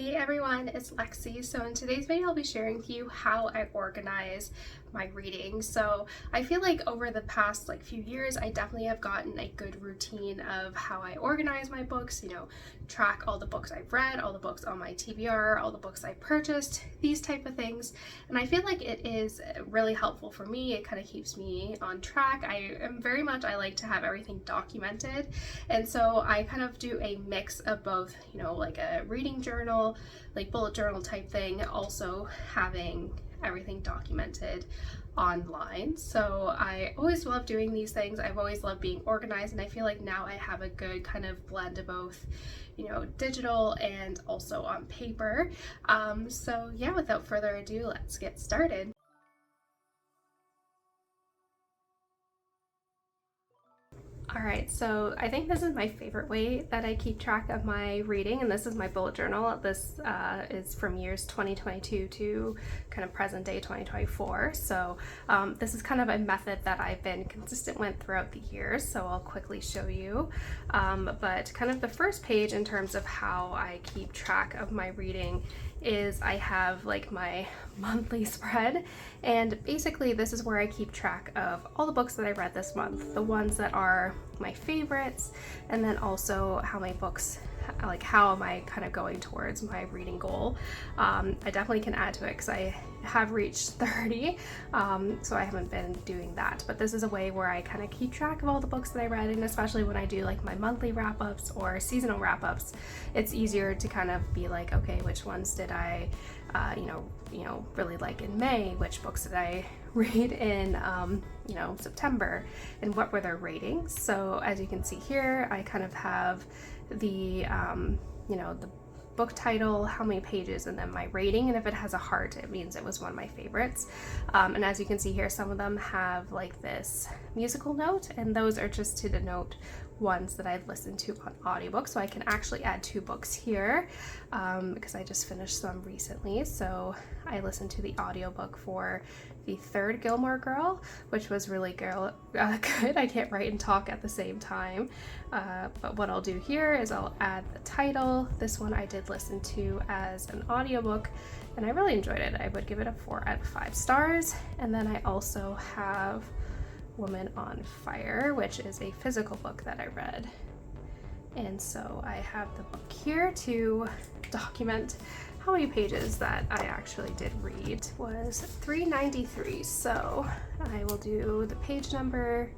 Hey everyone, it's Lexie. So in today's video, I'll be sharing with you how I organize my reading. So I feel like over the past few years, I definitely have gotten a good routine of how I organize my books, track all the books I've read, all the books on my TBR, all the books I purchased, these type of things. And I feel like it is really helpful for me. It kind of keeps me on track. I like to have everything documented. And so I kind of do a mix of both, like a reading journal, like bullet journal type thing, also having everything documented online. So I always love doing these things. I've always loved being organized, and I feel like now I have a good kind of blend of both, digital and also on paper. So yeah, without further ado, let's get started. Alright, so I think this is my favorite way that I keep track of my reading, and this is my bullet journal. This is from years 2022 to kind of present day 2024. So this is kind of a method that I've been consistent with throughout the years, so I'll quickly show you. But kind of the first page in terms of how I keep track of my reading is I have like my monthly spread, and basically this is where I keep track of all the books that I read this month, the ones that are my favorites, and then also how many books, like how am I kind of going towards my reading goal. I definitely can add to it because I have reached 30, so I haven't been doing that, but this is a way where I kind of keep track of all the books that I read, and especially when I do like my monthly wrap-ups or seasonal wrap-ups, it's easier to kind of be like, okay, which ones did I really like in May, which books did I read in September, and what were their ratings. So as you can see here, I kind of have the the book title, how many pages, and then my rating, and if it has a heart, it means it was one of my favorites. And as you can see here, some of them have like this musical note, and those are just to denote ones that I've listened to on audiobook. So I can actually add 2 books here because I just finished some recently. So I listened to the audiobook for the 3rd Gilmore Girl, which was really good. I can't write and talk at the same time. But what I'll do here is I'll add the title. This one I did listen to as an audiobook, and I really enjoyed it. I would give it a 4 out of 5 stars. And then I also have Woman on Fire, which is a physical book that I read. And so I have the book here to document how many pages that I actually did read. It was 393, so I will do the page number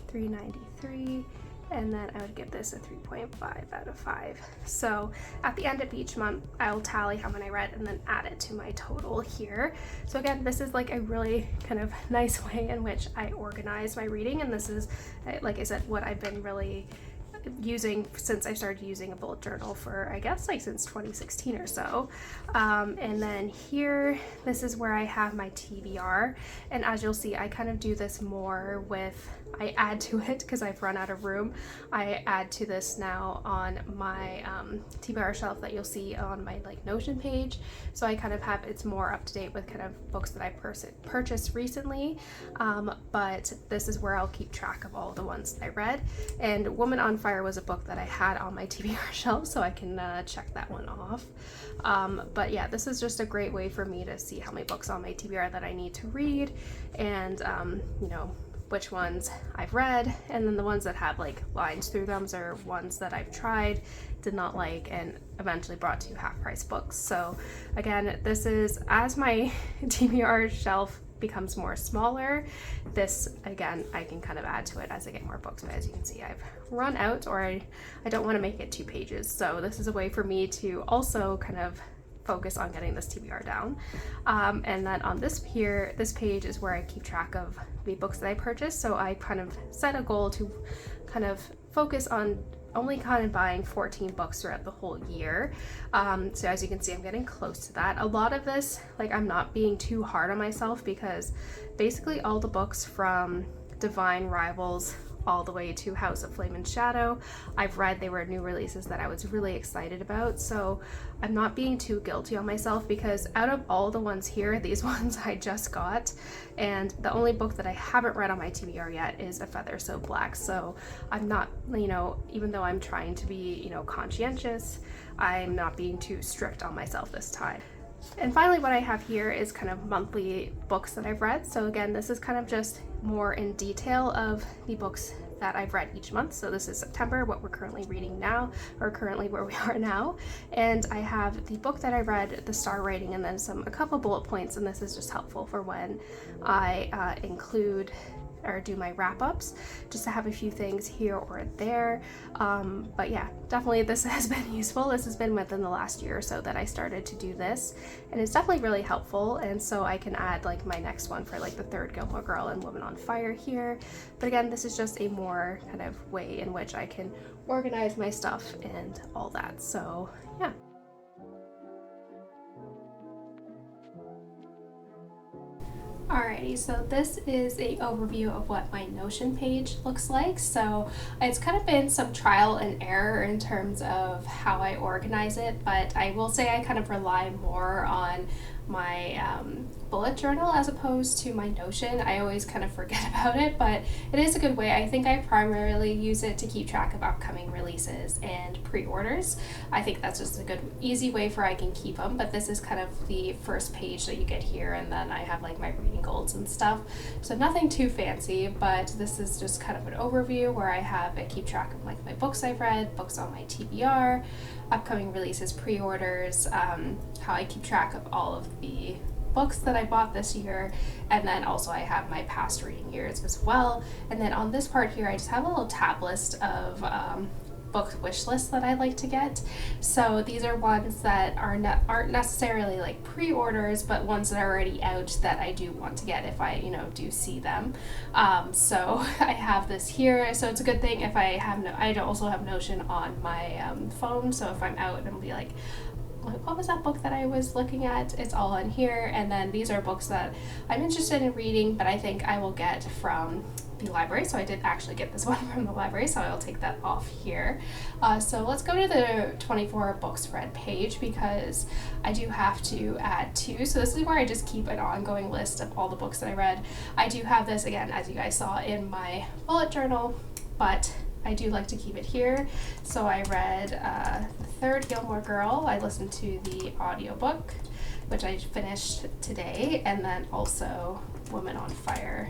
393, and then I would give this a 3.5 out of 5. So at the end of each month, I'll tally how many I read and then add it to my total here. So again, this is like a really kind of nice way in which I organize my reading, and this is, like I said, what I've been really using since I started using a bullet journal for, I guess, like since 2016 or so. And then here, this is where I have my TBR, and as you'll see, I kind of do this more with, I add to it because I've run out of room. I add to this now on my TBR shelf that you'll see on my Notion page. So I kind of have, it's more up to date with kind of books that I purchased recently, but this is where I'll keep track of all the ones that I read. And Woman on Fire was a book that I had on my TBR shelf, so I can check that one off. But yeah, this is just a great way for me to see how many books on my TBR that I need to read, and which ones I've read, and then the ones that have like lines through them are ones that I've tried, did not like, and eventually brought to half-price books. So again, this is, as my TBR shelf becomes more smaller, this again I can kind of add to it as I get more books. But as you can see, I've run out, or I don't want to make it 2 pages, so this is a way for me to also kind of focus on getting this TBR down. And then on this page is where I keep track of the books that I purchased. So I kind of set a goal to kind of focus on only kind of buying 14 books throughout the whole year. So as you can see, I'm getting close to that. A lot of this, like, I'm not being too hard on myself, because basically all the books from Divine, Rivals, all the way to House of Flame and Shadow. I've read, they were new releases that I was really excited about, so I'm not being too guilty on myself, because out of all the ones here, these ones I just got, and the only book that I haven't read on my TBR yet is A Feather So Black. So I'm not, you know, even though I'm trying to be, you know, conscientious, I'm not being too strict on myself this time. And finally, what I have here is kind of monthly books that I've read. So again, this is kind of just more in detail of the books that I've read each month. So this is September, what we're currently reading now, or currently where we are now. And I have the book that I read, the star rating, and then a couple bullet points. And this is just helpful for when I include or do my wrap-ups, just to have a few things here or there. But yeah, definitely this has been useful. This has been within the last year or so that I started to do this, and it's definitely really helpful. And so I can add like my next one for like the third Gilmore Girl and Woman on Fire here. But again, this is just a more kind of way in which I can organize my stuff and all that. So yeah. Alrighty, so this is a overview of what my Notion page looks like. So it's kind of been some trial and error in terms of how I organize it, but I will say I kind of rely more on my bullet journal as opposed to my Notion. I always kind of forget about it, but it is a good way. I think I primarily use it to keep track of upcoming releases and pre-orders. I think that's just a good, easy way for I can keep them, but this is kind of the first page that you get here, and then I have like my reading goals and stuff. So nothing too fancy, but this is just kind of an overview where I have it keep track of like my books I've read, books on my TBR, upcoming releases, pre-orders, how I keep track of all of the books that I bought this year, and then also I have my past reading years as well. And then on this part here, I just have a little tab list of book wish lists that I like to get. So these are ones that aren't necessarily like pre-orders, but ones that are already out that I do want to get if I, you know, do see them. So I have this here. So it's a good thing if I have I also have Notion on my phone. So if I'm out and I'll be like, what was that book that I was looking at? It's all on here. And then these are books that I'm interested in reading, but I think I will get from the library. So I did actually get this one from the library, so I'll take that off here. So let's go to the 24 books read page, because I do have to add 2. So this is where I just keep an ongoing list of all the books that I read. I do have this, again, as you guys saw, in my bullet journal, but I do like to keep it here. So I read the third Gilmore Girl. I listened to the audiobook, which I finished today, and then also Woman on Fire,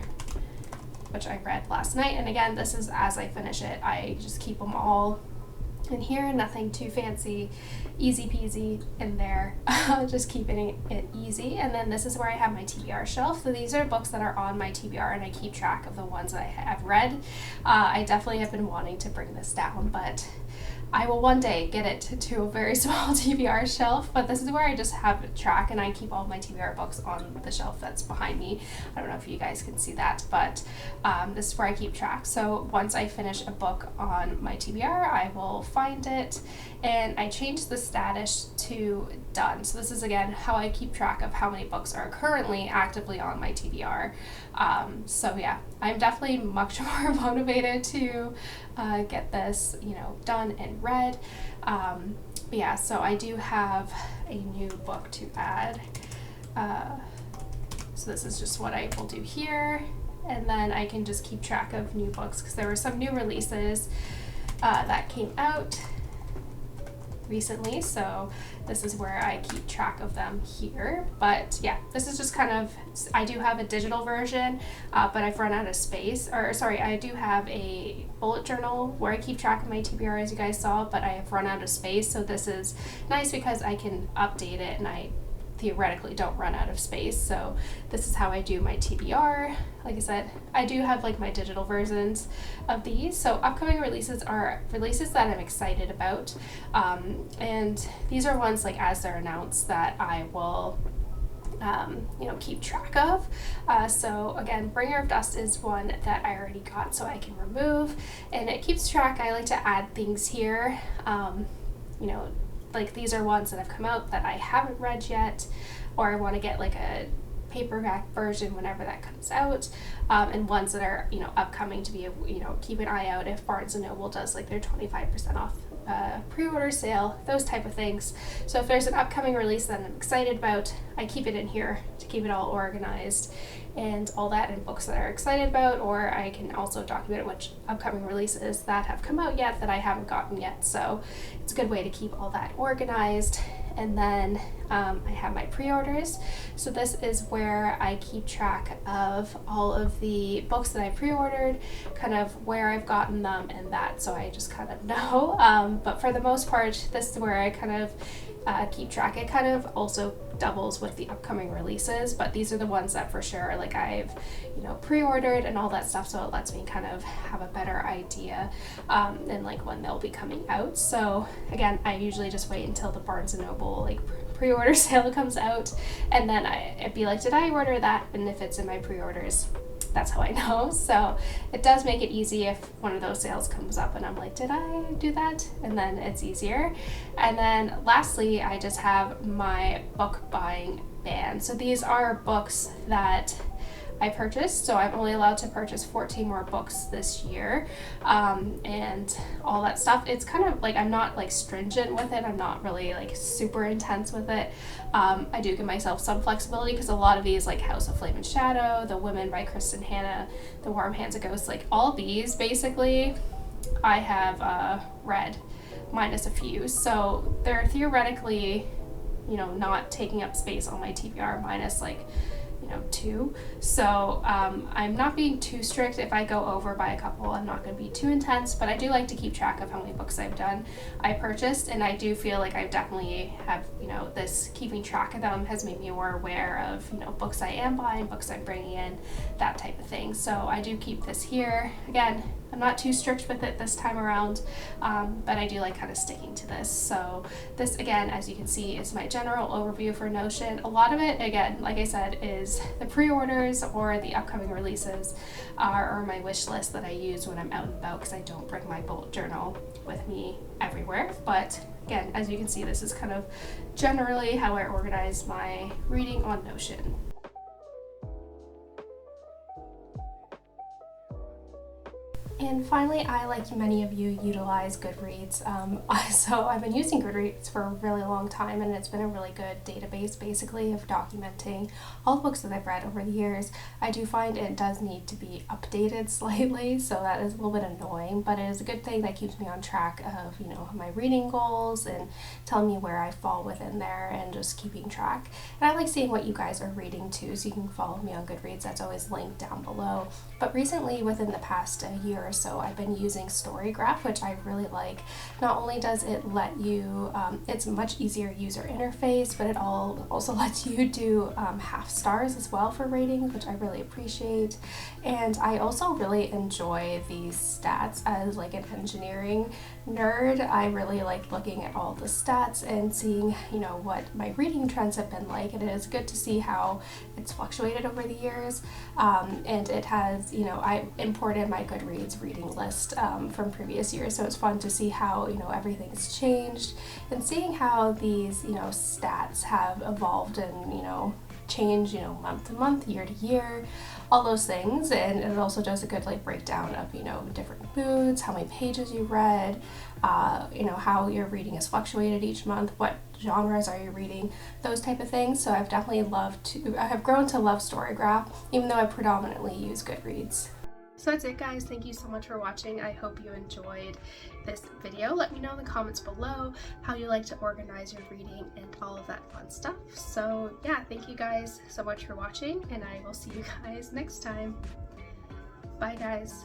which I read last night. And again, this is as I finish it. I just keep them all in here, nothing too fancy, easy peasy in there, just keeping it easy. And then this is where I have my TBR shelf. So these are books that are on my TBR, and I keep track of the ones that I have read. I definitely have been wanting to bring this down, but I will one day get it to a very small TBR shelf, but this is where I just have it track, and I keep all my TBR books on the shelf that's behind me. I don't know if you guys can see that, but this is where I keep track. So once I finish a book on my TBR, I will find it, and I change the status to done. So this is again how I keep track of how many books are currently actively on my TBR. So yeah, I'm definitely much more motivated to get this, you know, done and read. But yeah, so I do have a new book to add. So this is just what I will do here, and then I can just keep track of new books, because there were some new releases that came out recently, so this is where I keep track of them here. But yeah, this is just kind of, I do have a digital version, but I've run out of space, or sorry, I do have a bullet journal where I keep track of my TBR, as you guys saw, but I have run out of space. So this is nice because I can update it, and I theoretically don't run out of space. So this is how I do my TBR. Like I said, I do have like my digital versions of these. So upcoming releases are releases that I'm excited about, and these are ones like as they're announced that I will you know, keep track of. So again, Bringer of Dust is one that I already got, so I can remove, and it keeps track. I like to add things here, you know, like these are ones that have come out that I haven't read yet, or I want to get like a paperback version whenever that comes out, and ones that are, you know, upcoming to be, you know, keep an eye out if Barnes & Noble does like their 25% off pre-order sale, those type of things. So if there's an upcoming release that I'm excited about, I keep it in here to keep it all organized and all that, and books that I'm excited about, or I can also document which upcoming releases that have come out yet that I haven't gotten yet. So it's a good way to keep all that organized. And then I have my pre-orders. So this is where I keep track of all of the books that I pre-ordered, kind of where I've gotten them and that, so I just kind of know. But for the most part, this is where I kind of keep track. It kind of also doubles with the upcoming releases, but these are the ones that for sure, like, I've, you know, pre-ordered and all that stuff, so it lets me kind of have a better idea and like when they'll be coming out. So again, I usually just wait until the Barnes & Noble like pre-order sale comes out, and then I'd be like, did I order that? And if it's in my pre-orders, that's how I know. So it does make it easy if one of those sales comes up and I'm like, did I do that? And then it's easier. And then lastly, I just have my book buying ban. So these are books that I purchased, so I'm only allowed to purchase 14 more books this year, and all that stuff. It's kind of like, I'm not like stringent with it, I'm not really like super intense with it. I do give myself some flexibility because a lot of these, like House of Flame and Shadow, The Women by Kristen Hanna, The Warm Hands of Ghosts, like all these basically I have read, minus a few, so they're theoretically, you know, not taking up space on my TBR, minus like, you know, 2. So I'm not being too strict. If I go over by a couple, I'm not going to be too intense, but I do like to keep track of how many books I purchased, and I do feel like I definitely have, you know, this keeping track of them has made me more aware of, you know, books I am buying, books I'm bringing in, that type of thing. So I do keep this here. Again, I'm not too strict with it this time around, but I do like kind of sticking to this. So this, again, as you can see, is my general overview for Notion. A lot of it, again, like I said, is the pre-orders or the upcoming releases or my wish list that I use when I'm out and about, because I don't bring my bullet journal with me everywhere. But again, as you can see, this is kind of generally how I organize my reading on Notion. And finally, I, like many of you, utilize Goodreads. So I've been using Goodreads for a really long time, and it's been a really good database basically of documenting all the books that I've read over the years. I do find it does need to be updated slightly, so that is a little bit annoying, but it is a good thing that keeps me on track of, you know, my reading goals and telling me where I fall within there and just keeping track. And I like seeing what you guys are reading too, so you can follow me on Goodreads. That's always linked down below. But recently, within the past year or so, I've been using StoryGraph, which I really like. Not only does it let you, it's a much easier user interface, but it also lets you do half stars as well for ratings, which I really appreciate. And I also really enjoy these stats. As like an engineering nerd, I really like looking at all the stats and seeing, you know, what my reading trends have been like, and it is good to see how it's fluctuated over the years. And it has, you know, I imported my Goodreads reading list from previous years, so it's fun to see how, you know, everything's changed and seeing how these, you know, stats have evolved and, you know, change, you know, month to month, year to year, all those things. And it also does a good like breakdown of, you know, different moods, how many pages you read, you know, how your reading is fluctuated each month, what genres are you reading, those type of things. So I have grown to love StoryGraph, even though I predominantly use Goodreads. So that's it, guys. Thank you so much for watching. I hope you enjoyed this video. Let me know in the comments below how you like to organize your reading and all of that fun stuff. So yeah, thank you guys so much for watching, and I will see you guys next time. Bye, guys.